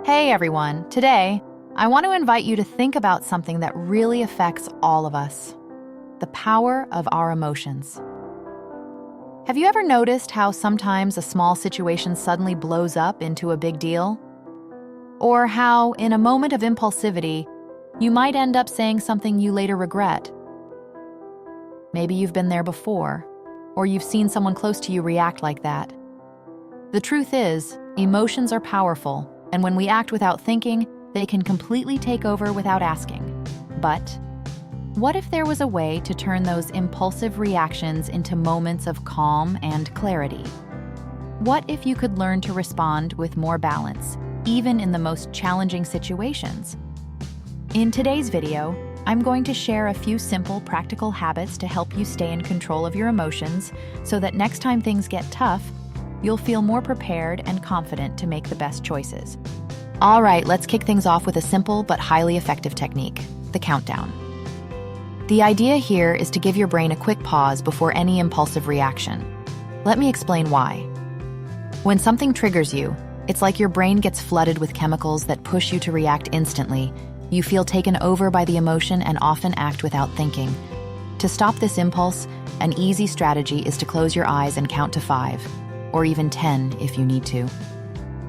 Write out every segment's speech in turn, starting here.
Hey everyone, today I want to invite you to think about something that really affects all of us: the power of our emotions. Have you ever noticed how sometimes a small situation suddenly blows up into a big deal? Or how, in a moment of impulsivity, you might end up saying something you later regret? Maybe you've been there before, or you've seen someone close to you react like that. The truth is, emotions are powerful, and when we act without thinking, they can completely take over without asking. But what if there was a way to turn those impulsive reactions into moments of calm and clarity? What if you could learn to respond with more balance, even in the most challenging situations? In today's video, I'm going to share a few simple, practical habits to help you stay in control of your emotions so that next time things get tough, you'll feel more prepared and confident to make the best choices. All right, let's kick things off with a simple but highly effective technique: the countdown. The idea here is to give your brain a quick pause before any impulsive reaction. Let me explain why. When something triggers you, it's like your brain gets flooded with chemicals that push you to react instantly. You feel taken over by the emotion and often act without thinking. To stop this impulse, an easy strategy is to close your eyes and count to 5. Or even 10 if you need to.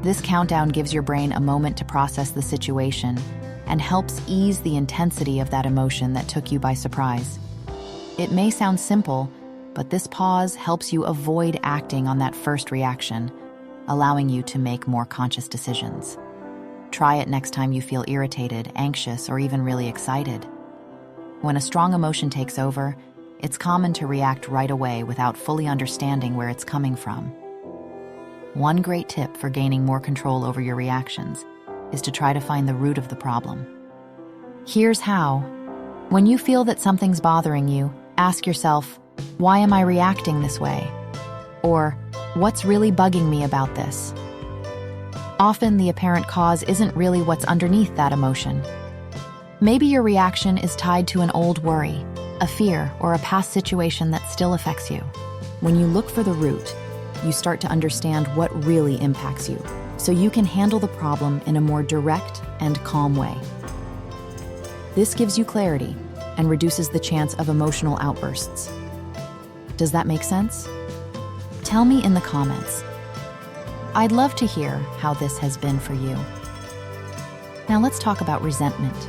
This countdown gives your brain a moment to process the situation and helps ease the intensity of that emotion that took you by surprise. It may sound simple, but this pause helps you avoid acting on that first reaction, allowing you to make more conscious decisions. Try it next time you feel irritated, anxious, or even really excited. When a strong emotion takes over, it's common to react right away without fully understanding where it's coming from. One great tip for gaining more control over your reactions is to try to find the root of the problem. Here's how. When you feel that something's bothering you, ask yourself, why am I reacting this way? Or, what's really bugging me about this? Often the apparent cause isn't really what's underneath that emotion. Maybe your reaction is tied to an old worry, a fear, or a past situation that still affects you. When you look for the root, you start to understand what really impacts you, so you can handle the problem in a more direct and calm way. This gives you clarity and reduces the chance of emotional outbursts. Does that make sense? Tell me in the comments. I'd love to hear how this has been for you. Now let's talk about resentment.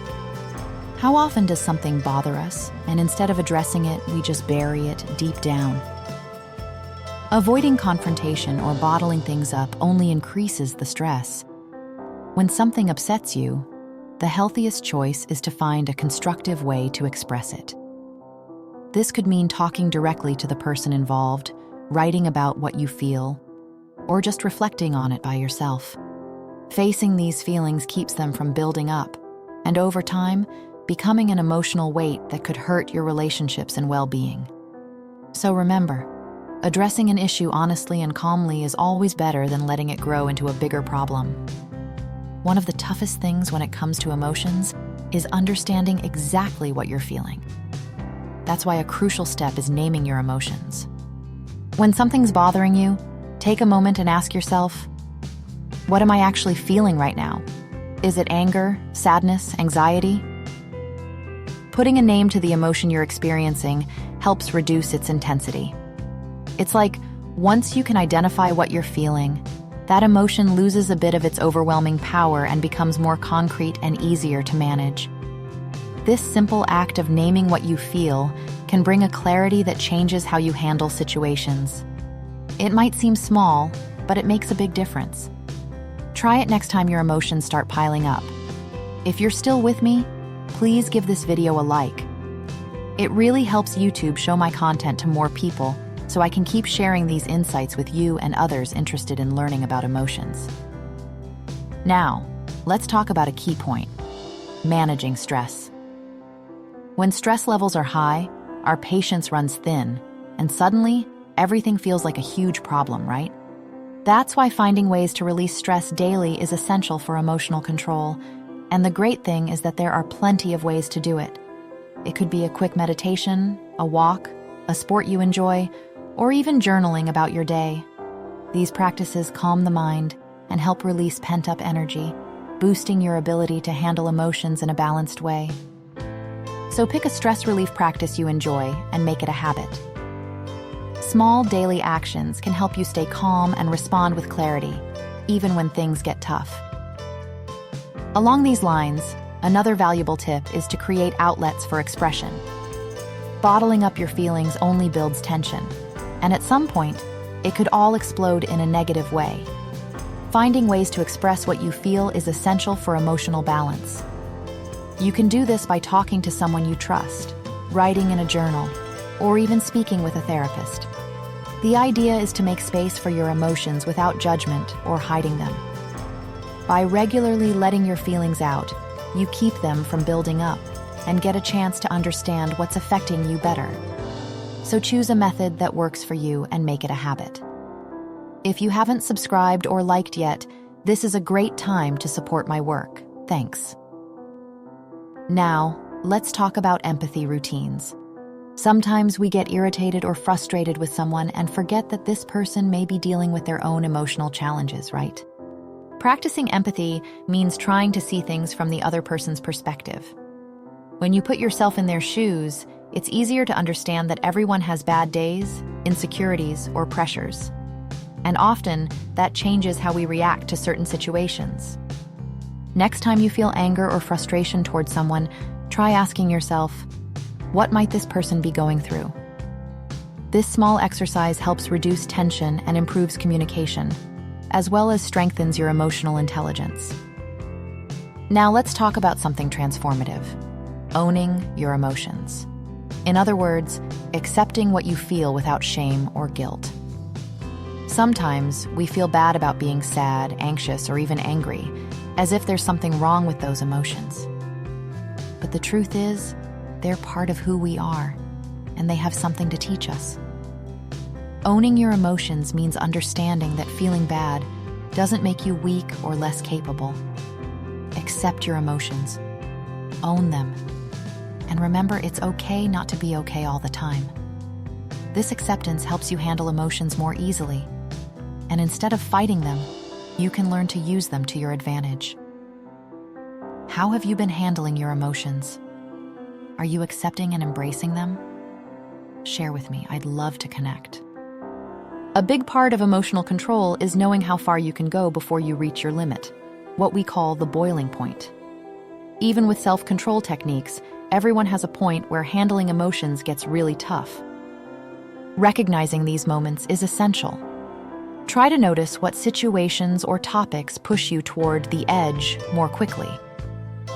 How often does something bother us, and instead of addressing it, we just bury it deep down? Avoiding confrontation or bottling things up only increases the stress. When something upsets you, the healthiest choice is to find a constructive way to express it. This could mean talking directly to the person involved, writing about what you feel, or just reflecting on it by yourself. Facing these feelings keeps them from building up, and over time, becoming an emotional weight that could hurt your relationships and well-being. So remember, addressing an issue honestly and calmly is always better than letting it grow into a bigger problem. One of the toughest things when it comes to emotions is understanding exactly what you're feeling. That's why a crucial step is naming your emotions. When something's bothering you, take a moment and ask yourself, what am I actually feeling right now? Is it anger, sadness, anxiety? Putting a name to the emotion you're experiencing helps reduce its intensity. It's like, once you can identify what you're feeling, that emotion loses a bit of its overwhelming power and becomes more concrete and easier to manage. This simple act of naming what you feel can bring a clarity that changes how you handle situations. It might seem small, but it makes a big difference. Try it next time your emotions start piling up. If you're still with me, please give this video a like. It really helps YouTube show my content to more people, so I can keep sharing these insights with you and others interested in learning about emotions. Now, let's talk about a key point: managing stress. When stress levels are high, our patience runs thin, and suddenly, everything feels like a huge problem, right? That's why finding ways to release stress daily is essential for emotional control, and the great thing is that there are plenty of ways to do it. It could be a quick meditation, a walk, a sport you enjoy, or even journaling about your day. These practices calm the mind and help release pent-up energy. boosting your ability to handle emotions in a balanced way. So pick a stress relief practice you enjoy and make it a habit. Small daily actions can help you stay calm and respond with clarity, even when things get tough. Along these lines, another valuable tip is to create outlets for expression. Bottling up your feelings only builds tension, and at some point, it could all explode in a negative way. Finding ways to express what you feel is essential for emotional balance. You can do this by talking to someone you trust, writing in a journal, or even speaking with a therapist. The idea is to make space for your emotions without judgment or hiding them. By regularly letting your feelings out, you keep them from building up and get a chance to understand what's affecting you better. So choose a method that works for you and make it a habit. If you haven't subscribed or liked yet, this is a great time to support my work. Thanks. Now, let's talk about empathy routines. Sometimes we get irritated or frustrated with someone and forget that this person may be dealing with their own emotional challenges, right? Practicing empathy means trying to see things from the other person's perspective. When you put yourself in their shoes, it's easier to understand that everyone has bad days, insecurities, or pressures. And often, that changes how we react to certain situations. Next time you feel anger or frustration towards someone, try asking yourself, what might this person be going through? This small exercise helps reduce tension and improves communication, as well as strengthens your emotional intelligence. Now let's talk about something transformative: owning your emotions. In other words, accepting what you feel without shame or guilt. Sometimes we feel bad about being sad, anxious, or even angry, as if there's something wrong with those emotions. But the truth is, they're part of who we are, and they have something to teach us. Owning your emotions means understanding that feeling bad doesn't make you weak or less capable. Accept your emotions. Own them. And remember, it's okay not to be okay all the time. This acceptance helps you handle emotions more easily. And instead of fighting them, you can learn to use them to your advantage. How have you been handling your emotions? Are you accepting and embracing them? Share with me. I'd love to connect. A big part of emotional control is knowing how far you can go before you reach your limit, what we call the boiling point. Even with self-control techniques, everyone has a point where handling emotions gets really tough. Recognizing these moments is essential. Try to notice what situations or topics push you toward the edge more quickly.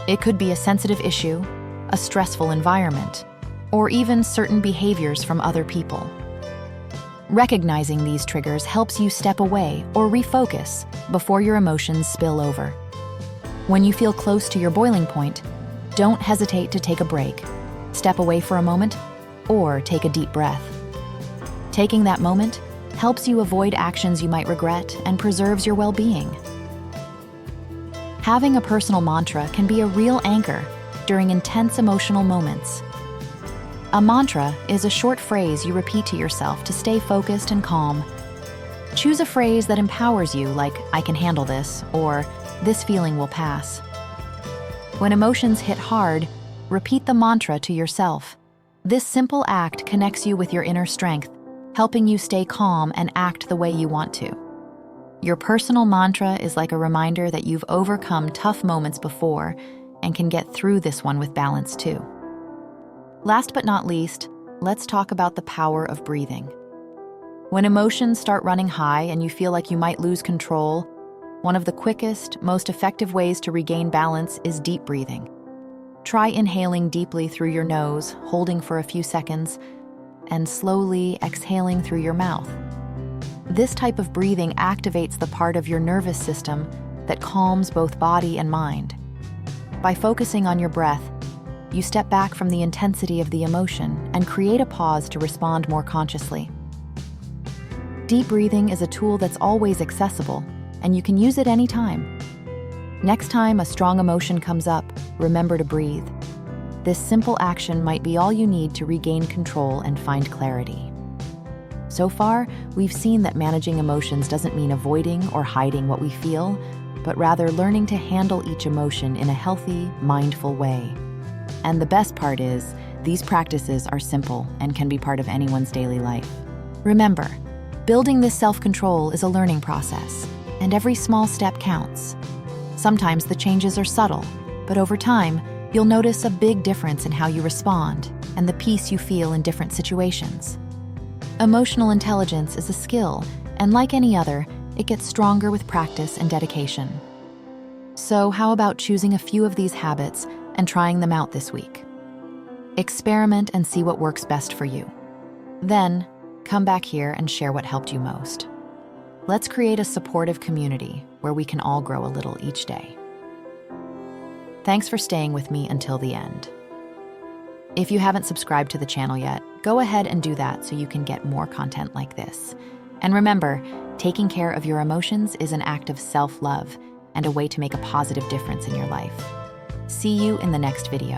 It could be a sensitive issue, a stressful environment, or even certain behaviors from other people. Recognizing these triggers helps you step away or refocus before your emotions spill over. When you feel close to your boiling point, don't hesitate to take a break, step away for a moment, or take a deep breath. Taking that moment helps you avoid actions you might regret and preserves your well-being. Having a personal mantra can be a real anchor during intense emotional moments. A mantra is a short phrase you repeat to yourself to stay focused and calm. Choose a phrase that empowers you, like, "I can handle this," or "This feeling will pass." When emotions hit hard, repeat the mantra to yourself. This simple act connects you with your inner strength, helping you stay calm and act the way you want to. Your personal mantra is like a reminder that you've overcome tough moments before and can get through this one with balance too. Last but not least, let's talk about the power of breathing. When emotions start running high and you feel like you might lose control, one of the quickest, most effective ways to regain balance is deep breathing. Try inhaling deeply through your nose, holding for a few seconds, and slowly exhaling through your mouth. This type of breathing activates the part of your nervous system that calms both body and mind. By focusing on your breath, you step back from the intensity of the emotion and create a pause to respond more consciously. Deep breathing is a tool that's always accessible, and you can use it anytime. Next time a strong emotion comes up, remember to breathe. This simple action might be all you need to regain control and find clarity. So far, we've seen that managing emotions doesn't mean avoiding or hiding what we feel, but rather learning to handle each emotion in a healthy, mindful way. And the best part is, these practices are simple and can be part of anyone's daily life. Remember, building this self-control is a learning process, and every small step counts. Sometimes the changes are subtle, but over time, you'll notice a big difference in how you respond and the peace you feel in different situations. Emotional intelligence is a skill, and like any other, it gets stronger with practice and dedication. So how about choosing a few of these habits and trying them out this week? Experiment and see what works best for you. Then, come back here and share what helped you most. Let's create a supportive community where we can all grow a little each day. Thanks for staying with me until the end. If you haven't subscribed to the channel yet, go ahead and do that so you can get more content like this. And remember, taking care of your emotions is an act of self-love and a way to make a positive difference in your life. See you in the next video.